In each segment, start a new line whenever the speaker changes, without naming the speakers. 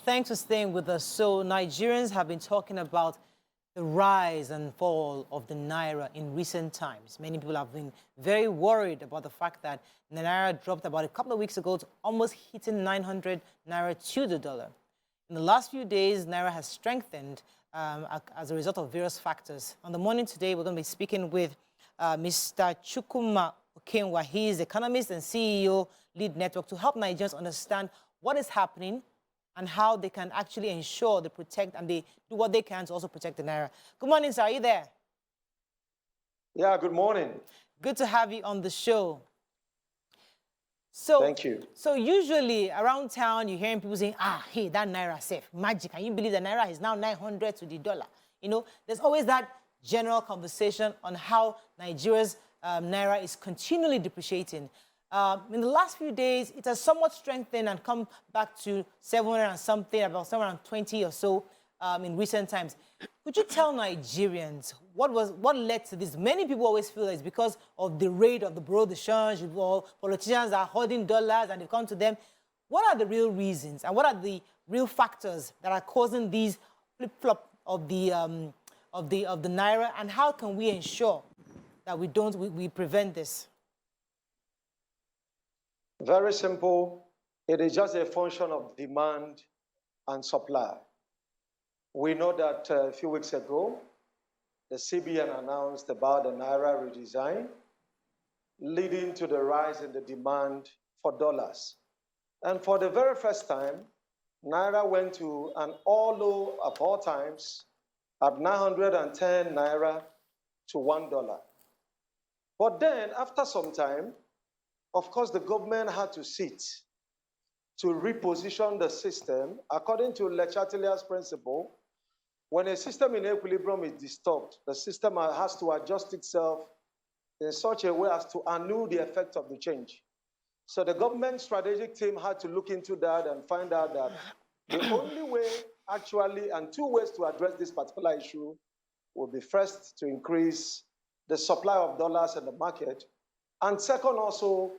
Thanks for staying with us. So Nigerians have been talking about the rise and fall of the Naira in recent times. Many people have been very worried about the fact that the Naira dropped about a couple of weeks ago to almost hitting 900 Naira to the dollar. In the last few days, Naira has strengthened as a result of various factors. On the morning today, we're going to be speaking with Mr. Chukwuma Okenwa. He is Economist and CEO, Lead Network, to help Nigerians understand what is happening and how they can actually ensure they protect and they do what they can to also protect the Naira. Good morning, sir. Are you there?
Yeah, good morning.
Good to have you on the show. So,
thank you.
So usually around town, you're hearing people saying, hey, that Naira safe, magic. Can you believe that Naira is now 900 to the dollar? You know, there's always that general conversation on how Nigeria's Naira is continually depreciating. In the last few days, it has somewhat strengthened and come back to 700 and something, about 720 or so in recent times. Could you tell Nigerians what led to this? Many people always feel that it's because of the rate of the bureau de change, or politicians are holding dollars and they've come to them. What are the real reasons and what are the real factors that are causing these flip-flop of the Naira, and how can we ensure that we prevent this?
Very simple. It is just a function of demand and supply. We know that a few weeks ago, the CBN announced about the Naira redesign, leading to the rise in the demand for dollars. And for the very first time, Naira went to an all-low of all times at 910 Naira to $1. But then, after some time, of course, the government had to sit to reposition the system according to Le Chatelier's principle. When a system in equilibrium is disturbed, the system has to adjust itself in such a way as to annul the effect of the change. So the government strategic team had to look into that and find out that the only way actually, and two ways to address this particular issue, would be first to increase the supply of dollars in the market, and second also,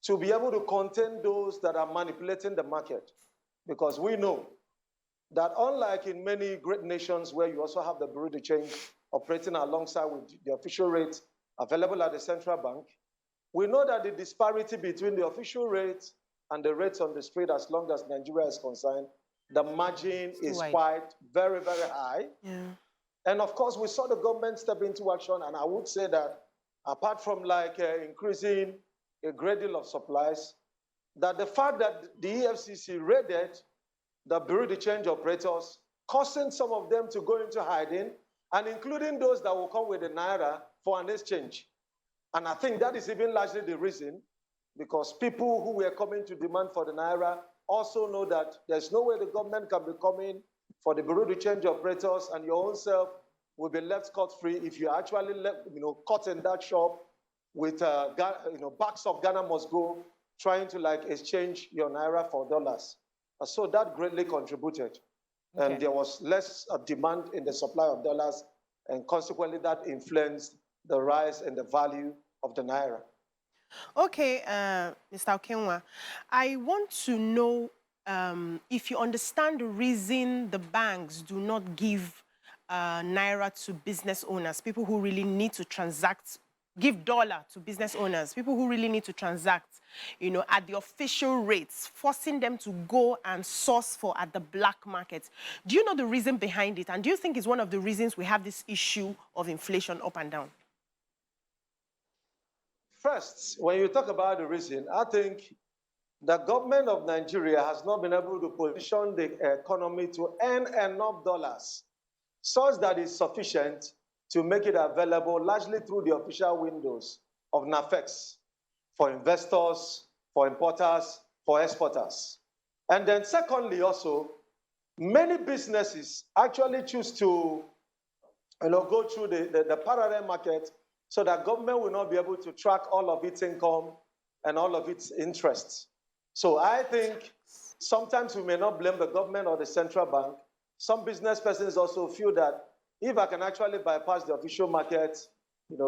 to be able to contain those that are manipulating the market. Because we know that unlike in many great nations where you also have the bureau de change operating alongside with the official rate available at the central bank, we know that the disparity between the official rate and the rates on the street, as long as Nigeria is concerned, the margin is quite very, very high.
Yeah.
And of course, we saw the government step into action, and I would say that apart from increasing a great deal of supplies, that the fact that the EFCC raided the bureau de change operators, causing some of them to go into hiding, and including those that will come with the Naira for an exchange. And I think that is even largely the reason, because people who were coming to demand for the Naira also know that there's no way the government can be coming for the bureau de change operators, and your own self will be left scot-free if you actually caught in that shop with bags of Ghana must go, trying to exchange your Naira for dollars. So that greatly contributed. Okay. And there was less demand in the supply of dollars, and consequently that influenced the rise in the value of the Naira.
Okay, Mr. Okenwa, I want to know if you understand the reason the banks do not give Naira to business owners, people who really need to transact, give dollar to business owners, people who really need to transact, at the official rates, forcing them to go and source for at the black market. Do you know the reason behind it? And do you think it's one of the reasons we have this issue of inflation up and down?
First, when you talk about the reason, I think the government of Nigeria has not been able to position the economy to earn enough dollars such that it's sufficient to make it available largely through the official windows of NAFEX for investors, for importers, for exporters. And then secondly also, many businesses actually choose to go through the parallel market so that government will not be able to track all of its income and all of its interests. So I think sometimes we may not blame the government or the central bank. Some business persons also feel that if I can actually bypass the official market,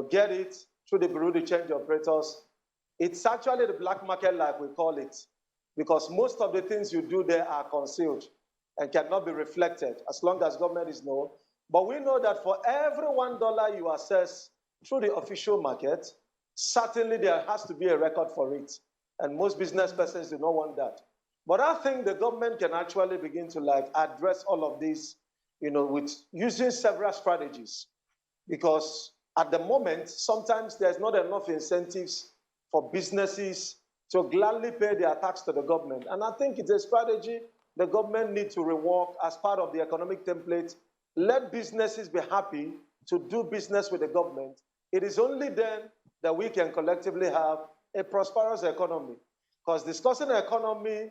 get it through the bureau de change operators, it's actually the black market like we call it, because most of the things you do there are concealed. and cannot be reflected as long as government is known. But we know that for every $1 you assess through the official market, certainly there has to be a record for it. And most business persons do not want that. But I think the government can actually begin to address all of this, with using several strategies. Because at the moment, sometimes there's not enough incentives for businesses to gladly pay their tax to the government. And I think it's a strategy the government needs to rework as part of the economic template. Let businesses be happy to do business with the government. It is only then that we can collectively have a prosperous economy. Because discussing the economy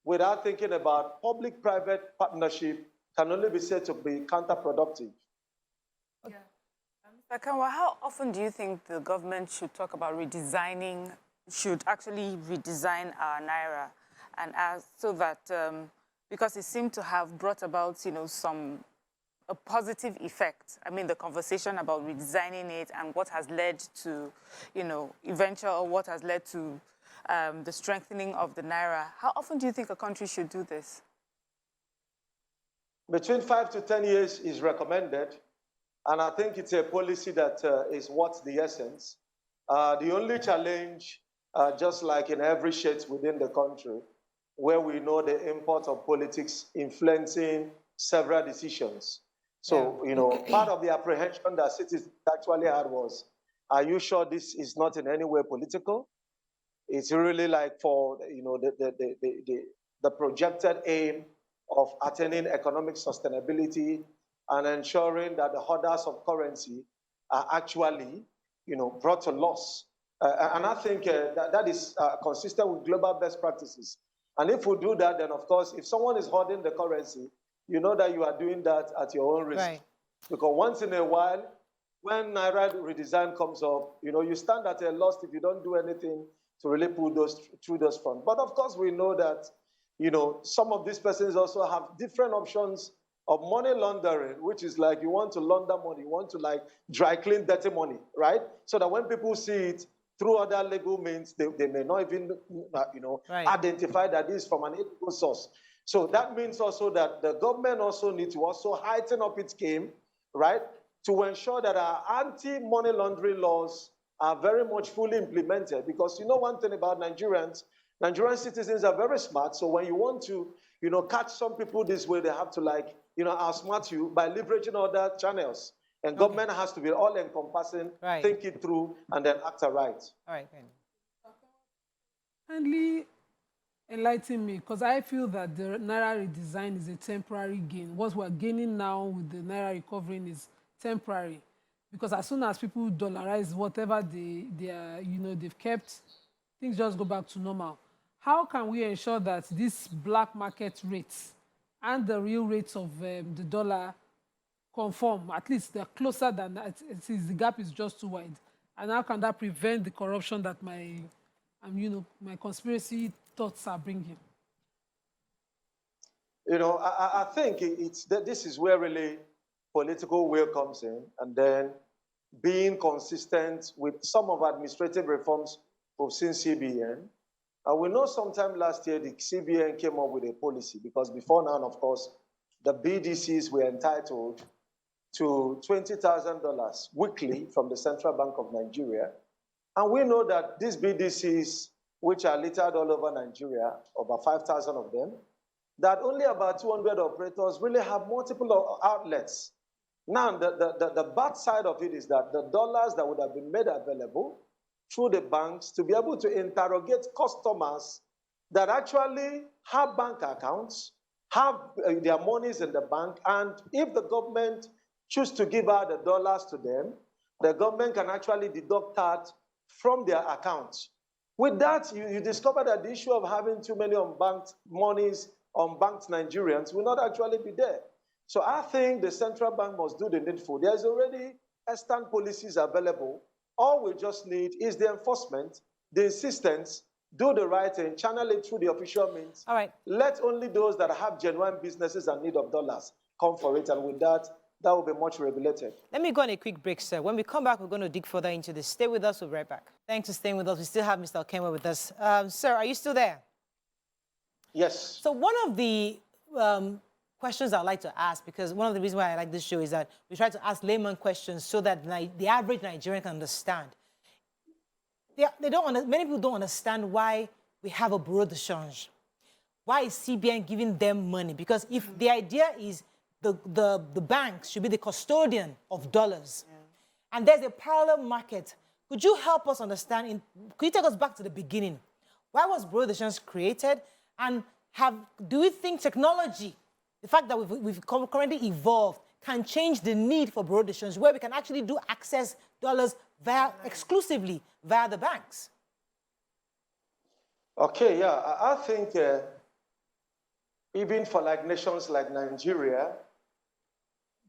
without thinking about public-private partnership can only be said to be counterproductive.
Yeah. Mr. Okenwa, how often do you think the government should talk about should actually redesign our Naira, and so that, because it seemed to have brought about, a positive effect. I mean, the conversation about redesigning it and what has led to, what has led to the strengthening of the Naira. How often do you think a country should do this?
Between 5 to 10 years is recommended, and I think it's a policy that is what's the essence. The only challenge, just like in every shade within the country, where we know the import of politics influencing several decisions. So, part of the apprehension that citizens actually had was, are you sure this is not in any way political? It's really for, the projected aim of attaining economic sustainability and ensuring that the holders of currency are actually, brought to loss. And I think that is consistent with global best practices. And if we do that, then of course, if someone is holding the currency, you know that you are doing that at your own risk.
Right.
Because once in a while, when Naira redesign comes up, you stand at a loss if you don't do anything to really pull through those funds. But of course, we know that, some of these persons also have different options of money laundering, which is you want to launder money, you want to dry clean dirty money, right? So that when people see it through other legal means, they may not even,
right,
identify that this is from an illegal source. So that means also that the government also needs to also heighten up its game, right, to ensure that our anti-money laundering laws are very much fully implemented. Because one thing about Nigerian citizens are very smart. So when you want to, catch some people this way, they have to outsmart you by leveraging other channels. And government has to be all-encompassing,
right,
think it through, and then act right.
All right.
Kindly enlighten me, because I feel that the Naira redesign is a temporary gain. What we're gaining now with the Naira recovering is temporary, because as soon as people dollarize whatever they've kept, things just go back to normal. How can we ensure that these black market rates and the real rates of the dollar conform? At least they're closer than that. The gap is just too wide. And how can that prevent the corruption that my conspiracy thoughts are bringing?
I think this is where really political will comes in, and then being consistent with some of administrative reforms we've seen CBN. We know sometime last year the CBN came up with a policy, because before now, of course, the BDCs were entitled to $20,000 weekly from the Central Bank of Nigeria. And we know that these BDCs, which are littered all over Nigeria, over 5,000 of them, that only about 200 operators really have multiple outlets. Now, the bad side of it is that the dollars that would have been made available through the banks to be able to interrogate customers that actually have bank accounts, have their monies in the bank, and if the government choose to give out the dollars to them, the government can actually deduct that from their accounts. With that, you discover that the issue of having too many unbanked monies, unbanked Nigerians will not actually be there. So I think the central bank must do the needful. There's already extant policies available. All we just need is the enforcement, the insistence, do the right thing, channel it through the official means.
All right.
Let only those that have genuine businesses and need of dollars come for it. And with that, that will be much regulated.
Let me go on a quick break, sir. When we come back, we're going to dig further into this. Stay with us. We'll be right back. Thanks for staying with us. We still have Mr. Okenwa with us. Sir, are you still there?
Yes.
So one of the questions I'd like to ask, because one of the reasons why I like this show is that we try to ask layman questions so that the average Nigerian can understand. Many people don't understand why we have a bureau de change. Why is CBN giving them money? Because if the idea is the banks should be the custodian of dollars, and there's a parallel market, could you help us understand, could you take us back to the beginning? Why was bureau de change created? And do we think technology, the fact that we've currently evolved, can change the need for bureau de change, where we can actually access dollars exclusively via the banks?
Okay, yeah, I think even for nations like Nigeria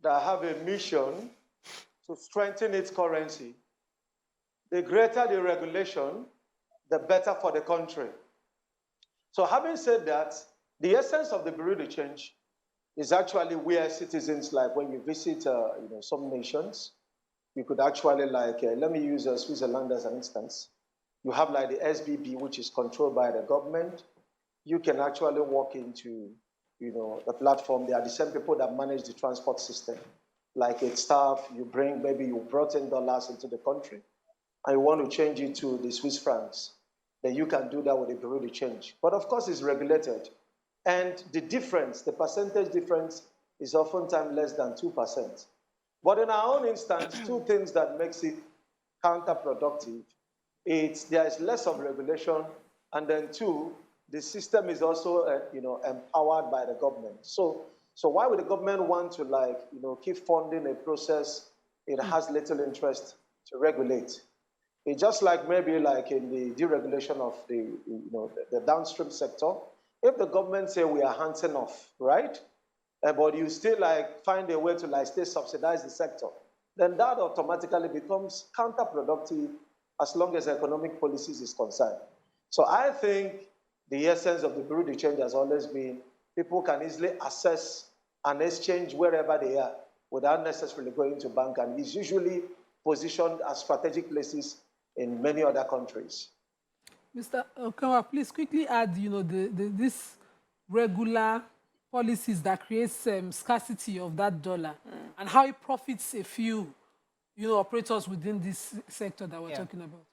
that have a mission to strengthen its currency, the greater the regulation, the better for the country. So having said that, the essence of the bureau de change is actually where citizens, like when you visit some nations, you could actually let me use Switzerland as an instance. You have the SBB, which is controlled by the government. You can actually walk into the platform. They are the same people that manage the transport system. Like it's staff, maybe you brought in dollars into the country, and you want to change it to the Swiss francs, then you can do that with a bureau de change. But of course, it's regulated. And the difference, the percentage difference, is oftentimes less than 2%. But in our own instance, two things that makes it counterproductive. There is less of regulation, and then two, the system is also empowered by the government. So why would the government want to keep funding a process it has little interest to regulate? It's just maybe in the deregulation of the downstream sector. If the government say we are hands off, right? But you still find a way to stay subsidize the sector, then that automatically becomes counterproductive as long as economic policies is concerned. So I think the essence of the bureau de change has always been people can easily access and exchange wherever they are without necessarily going to bank, and is usually positioned as strategic places in many other countries.
Mr. Okenwa, please quickly add, this regular policies that creates scarcity of that dollar and how it profits a few, operators within this sector that we're talking about.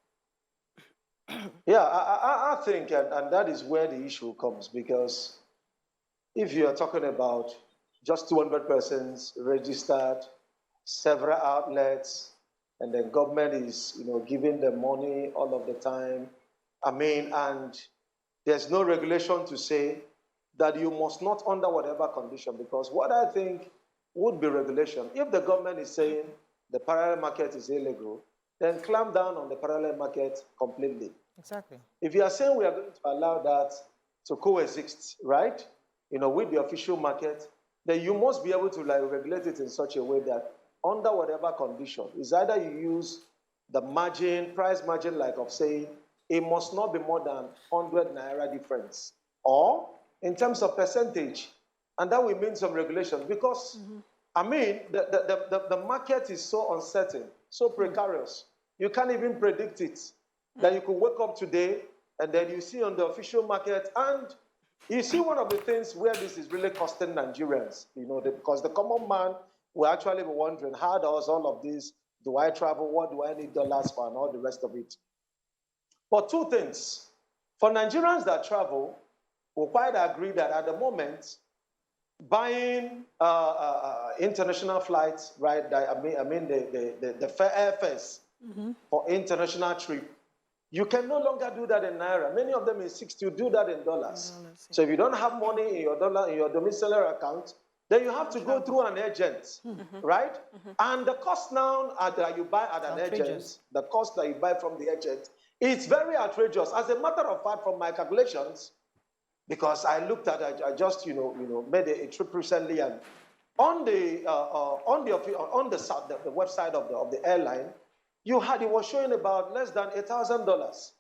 Yeah, I think, and that is where the issue comes, because if you are talking about just 200 persons registered, several outlets, and then government is, giving them money all of the time, and there's no regulation to say that you must not under whatever condition, because what I think would be regulation, if the government is saying the parallel market is illegal, then clamp down on the parallel market completely.
Exactly.
If you are saying we are going to allow that to coexist, right, with the official market, then you must be able to regulate it in such a way that under whatever condition, is either you use the margin, price margin, of saying it must not be more than 100 Naira difference, or in terms of percentage, and that will mean some regulation, because the market is so uncertain, so precarious. You can't even predict it. That you could wake up today and then you see on the official market, and you see one of the things where this is really costing Nigerians, because the common man will actually be wondering, how does all of this, do I travel, what do I need dollars for, and all the rest of it. But two things. For Nigerians that travel, we quite agree that at the moment, buying international flights, right? The airfares for international trip, you can no longer do that in Naira. Many of them in 60, you do that in dollars. So if you don't have money in your domiciliary account, then you have to go through an agent, right? And the cost now that you buy at an agent, the cost that you buy from the agent, it's very outrageous. As a matter of fact, from my calculations, because I looked at, I just made a trip recently, and on the website of the airline, it was showing about less than $1,000,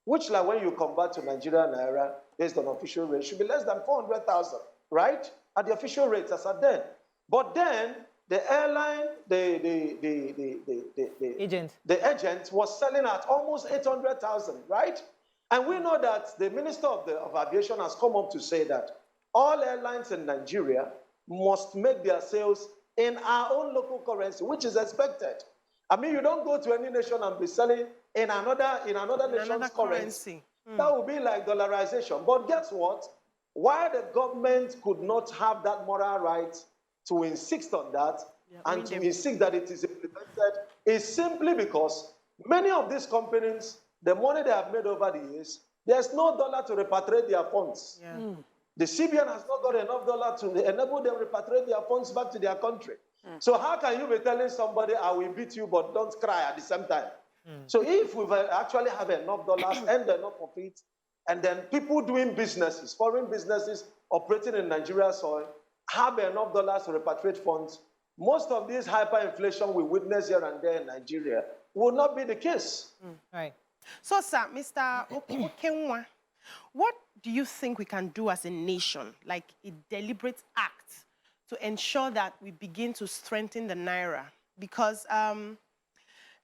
which when you convert to Nigerian Naira based on official rate should be less than 400,000, right? At the official rates as at then. But then the airline, the agent was selling at almost 800,000, right? And we know that the Minister of Aviation has come up to say that all airlines in Nigeria must make their sales in our own local currency, which is expected. I mean, you don't go to any nation and be selling in another nation's currency. That would be like dollarization. But guess what? Why the government could not have that moral right to insist on that and to insist that it is implemented is simply because many of these companies, the money they have made over the years, there's no dollar to repatriate their funds. The CBN has not got enough dollar to enable them to repatriate their funds back to their country. So how can you be telling somebody, I will beat you, but don't cry at the same time? So if we actually have enough dollars and enough of it, and then people doing businesses, foreign businesses operating in Nigeria's soil, have enough dollars to repatriate funds, most of this hyperinflation we witness here and there in Nigeria will not be the case.
Right. So, sir, Mr. Okenwa, what do you think we can do as a nation, like a deliberate act, to ensure that we begin to strengthen the Naira? Because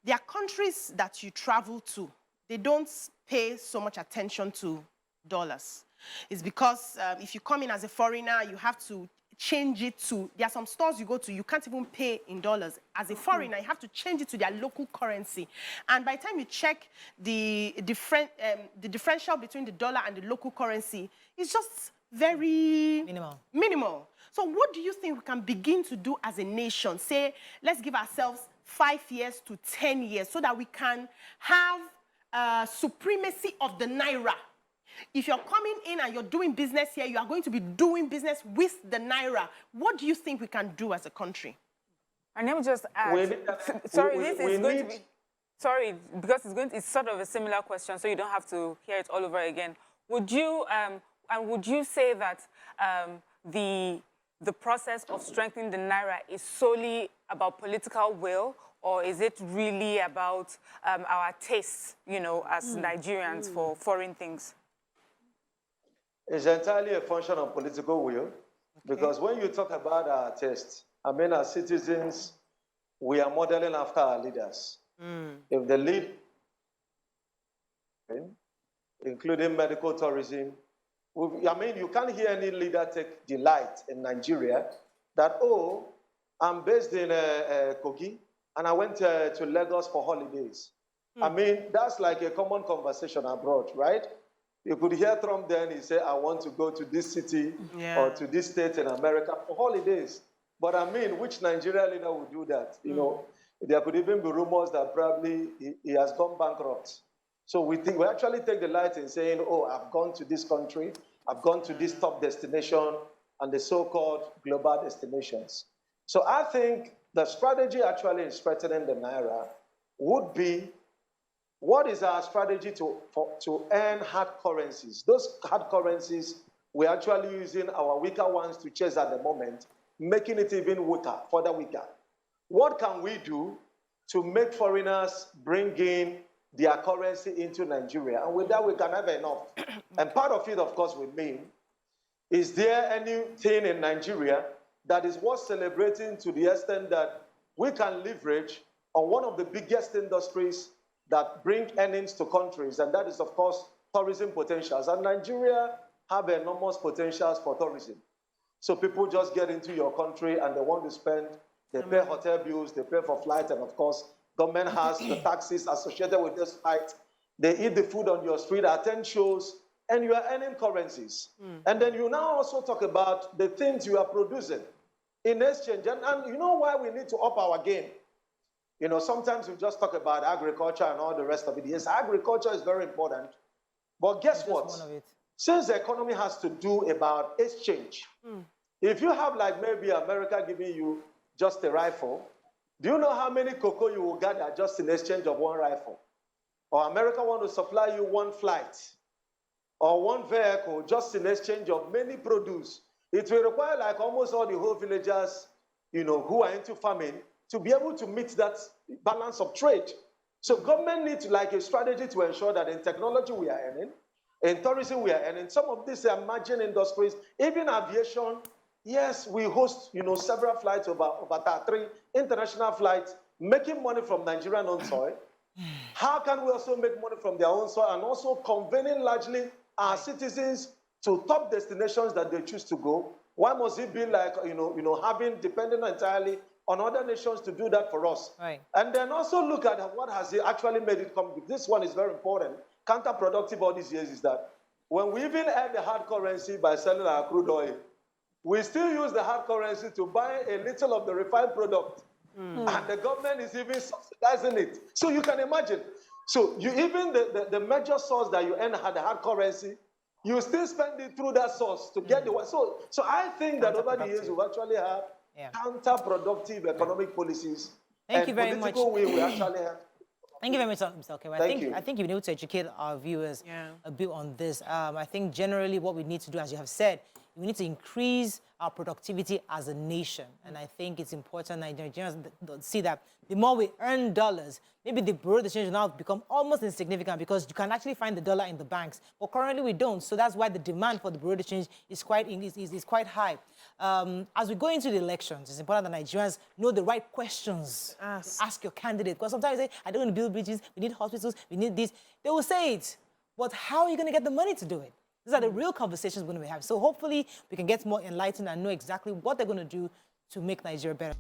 there are countries that you travel to, they don't pay so much attention to dollars. It's because if you come in as a foreigner, you have to change it to, there are some stores you go to, you can't even pay in dollars. As a foreigner, you have to change it to their local currency. And by the time you check the differential between the dollar and the local currency, it's just very minimal. So what do you think we can begin to do as a nation? Say, let's give ourselves 5 years to 10 years so that we can have supremacy of the Naira. If you're coming in and you're doing business here, you are going to be doing business with the Naira. What do you think we can do as a country?
And let me just add, sorry, because it's sort of a similar question, so you don't have to hear it all over again. Would you say that the process of strengthening the Naira is solely about political will, or is it really about our tastes, you know, as Nigerians for foreign things?
It's entirely a function of political will, because when you talk about our taste, I mean, as citizens, we are modeling after our leaders. If the lead, including medical tourism, I mean, you can't hear any leader take delight in Nigeria that, oh, I'm based in Kogi, and I went to Lagos for holidays. I mean, that's like a common conversation abroad, right? You could hear Trump then, he said, I want to go to this city or to this state in America for holidays. But I mean, which Nigerian leader would do that? You know, there could even be rumors that probably he has gone bankrupt. So we actually take delight in saying, oh, I've gone to this country, I've gone to this top destination and the so-called global destinations. So I think the strategy actually in strengthening the Naira would be, what is our strategy to earn hard currencies? Those hard currencies, we're actually using our weaker ones to chase at the moment, making it even weaker, further weaker. What can we do to make foreigners bring in their currency into Nigeria? And with that, we can have enough. And part of it, of course, we mean, is there anything in Nigeria that is worth celebrating to the extent that we can leverage on one of the biggest industries that bring earnings to countries, and that is, of course, tourism potentials. And Nigeria have enormous potentials for tourism. So people just get into your country and they want to spend, they pay hotel bills, they pay for flights, and of course, government has the taxes associated with this flight. They eat the food on your street, attend shows, and you are earning currencies. And then you now also talk about the things you are producing in exchange. And you know why we need to up our game? You know, sometimes we just talk about agriculture and all the rest of it. Yes, agriculture is very important. But guess what? Since the economy has to do about exchange, if you have like maybe America giving you just a rifle, do you know how many cocoa you will gather just in exchange of one rifle? Or America want to supply you one flight or one vehicle just in exchange of many produce. It will require like almost all the whole villagers, you know, who are into farming to be able to meet that balance of trade. So government needs like a strategy to ensure that in technology we are earning, in tourism we are earning, some of these emerging industries, even aviation. Yes, we host, you know, several flights over 3 international flights, making money from Nigerian own soil. How can we also make money from their own soil and also convening largely our citizens to top destinations that they choose to go Why must it be like, having dependent entirely on other nations to do that for us?
Right.
And then also look at what has actually made it come. This one is very important. Counterproductive all these years is that when we even earn the hard currency by selling our crude oil, we still use the hard currency to buy a little of the refined product. And the government is even subsidizing it. So you can imagine. So you even the major source that you earn had the hard currency, you still spend it through that source to get the one. So I think that over the years we've actually had counterproductive economic policies.
Thank you very much.
Political will we actually have.
Thank you very much, Mr. Okenwa. I think you've been able to educate our viewers a bit on this. I think generally what we need to do, as you have said, we need to increase our productivity as a nation. And I think it's important that Nigerians see that the more we earn dollars, maybe the bureau de change will now become almost insignificant because you can actually find the dollar in the banks. But currently we don't. So that's why the demand for the bureau de change is quite high. As we go into the elections, it's important that Nigerians know the right questions to ask your candidate. Because sometimes they say, I don't want to build bridges, we need hospitals, we need this. They will say it, but how are you going to get the money to do it? These are the real conversations we're going to have. So hopefully we can get more enlightened and know exactly what they're going to do to make Nigeria better.